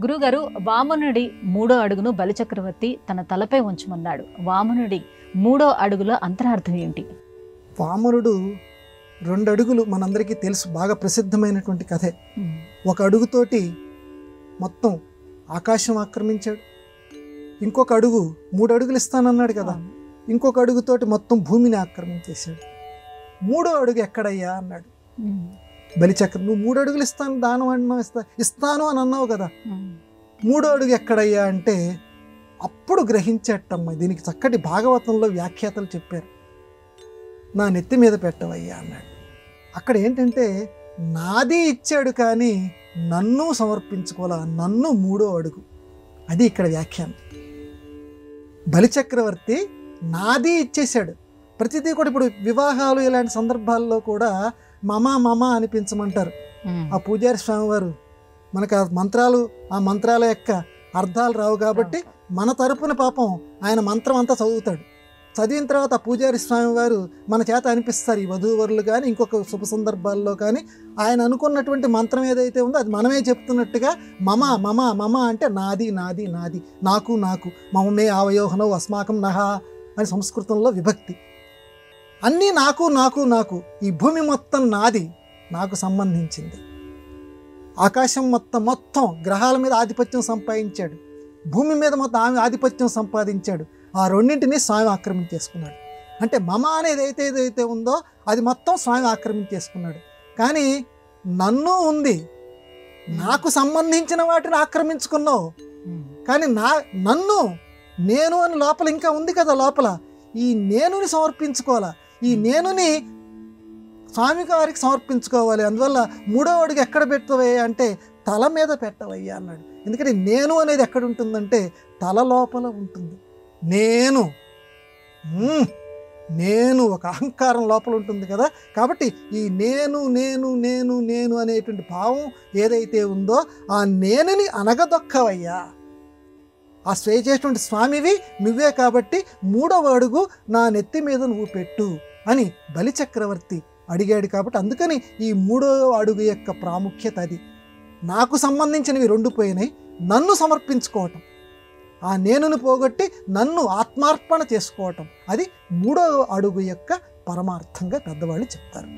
గురుగారు, వామనుడి మూడో అడుగును బలిచక్రవర్తి తన తలపై ఉంచమన్నాడు. వామనుడి మూడో అడుగుల అంతరార్థం ఏంటి? వామనుడు 2 అడుగులు మనందరికీ తెలుసు, బాగా ప్రసిద్ధమైనటువంటి కథే. ఒక అడుగుతోటి మొత్తం ఆకాశం ఆక్రమించాడు. ఇంకొక అడుగు 3 అడుగులు ఇస్తానన్నాడు కదా, ఇంకొక అడుగుతోటి మొత్తం భూమిని ఆక్రమించేశాడు. 3వ అడుగు ఎక్కడయ్యా అన్నాడు బలిచక్ర. నువ్వు 3 అడుగులు ఇస్తాను, దానం అన్నావు, ఇస్తాను అని అన్నావు కదా, 3వ అడుగు ఎక్కడయ్యా అంటే అప్పుడు గ్రహించేటమ్మ. దీనికి చక్కటి భాగవతంలో వ్యాఖ్యాతలు చెప్పారు. నా నెత్తి మీద పెట్టవయ్యా అన్నాడు. అక్కడ ఏంటంటే నాది ఇచ్చాడు కానీ నన్ను సమర్పించుకోవాలా, నన్ను 3వ అడుగు. అది ఇక్కడ వ్యాఖ్యానం. బలిచక్రవర్తి నాది ఇచ్చేశాడు. ప్రతిదీ కూడా ఇప్పుడు వివాహాలు ఇలాంటి సందర్భాల్లో కూడా మమ అనిపించమంటారు. ఆ పూజారి స్వామివారు మనకు ఆ మంత్రాల యొక్క అర్థాలు రావు కాబట్టి మన తరపున పాపం ఆయన మంత్రం అంతా చదువుతాడు. చదివిన తర్వాత ఆ పూజారి స్వామివారు మన చేత అనిపిస్తారు. ఈ వధూవరులు కానీ ఇంకొక శుభ సందర్భాల్లో కానీ ఆయన అనుకున్నటువంటి మంత్రం ఏదైతే ఉందో అది మనమే చెప్తున్నట్టుగా మమ అంటే నాది నాది నాది, నాకు నాకు, మమమే ఆవయోహనవు అస్మాకం నహ అని సంస్కృతంలో విభక్తి. అన్నీ నాకు నాకు నాకు. ఈ భూమి మొత్తం నాది, నాకు సంబంధించింది. ఆకాశం మొత్తం గ్రహాల మీద ఆధిపత్యం సంపాదించాడు, భూమి మీద మొత్తం ఆధిపత్యం సంపాదించాడు. ఆ రెండింటినీ స్వామి ఆక్రమించేసుకున్నాడు. అంటే మమ అనేది ఏదైతే ఉందో అది మొత్తం స్వామి ఆక్రమించేసుకున్నాడు. కానీ నన్ను ఉంది, నాకు సంబంధించిన వాటిని ఆక్రమించుకున్నావు. కానీ నన్ను నేను అని లోపల ఇంకా ఉంది కదా, లోపల ఈ నేనుని సమర్పించుకోవాలా, ఈ నేనుని స్వామి గారికి సమర్పించుకోవాలి. అందువల్ల 3వ అడుగు ఎక్కడ పెట్టవయ్యా అంటే తల మీద పెట్టవయ్యా అన్నాడు. ఎందుకంటే నేను అనేది ఎక్కడ ఉంటుందంటే తల లోపల ఉంటుంది. నేను ఒక అహంకారం లోపల ఉంటుంది కదా, కాబట్టి ఈ నేను నేను నేను నేను అనేటువంటి భావం ఏదైతే ఉందో ఆ నేనుని అనగదొక్కవయ్యా. ఆ స్వే చేసినటువంటి స్వామివి నువ్వే కాబట్టి 3వ అడుగు నా నెత్తి మీద నువ్వు పెట్టు అని బలిచక్రవర్తి అడిగాడు. కాబట్టి అందుకని ఈ 3వ అడుగు యొక్క ప్రాముఖ్యత అది. నాకు సంబంధించినవి 2 పోయినాయి, నన్ను సమర్పించుకోవటం, ఆ నేనుని పోగొట్టి నన్ను ఆత్మార్పణ చేసుకోవటం, అది 3వ అడుగు యొక్క పరమార్థంగా పెద్దవాళ్ళు చెప్తారు.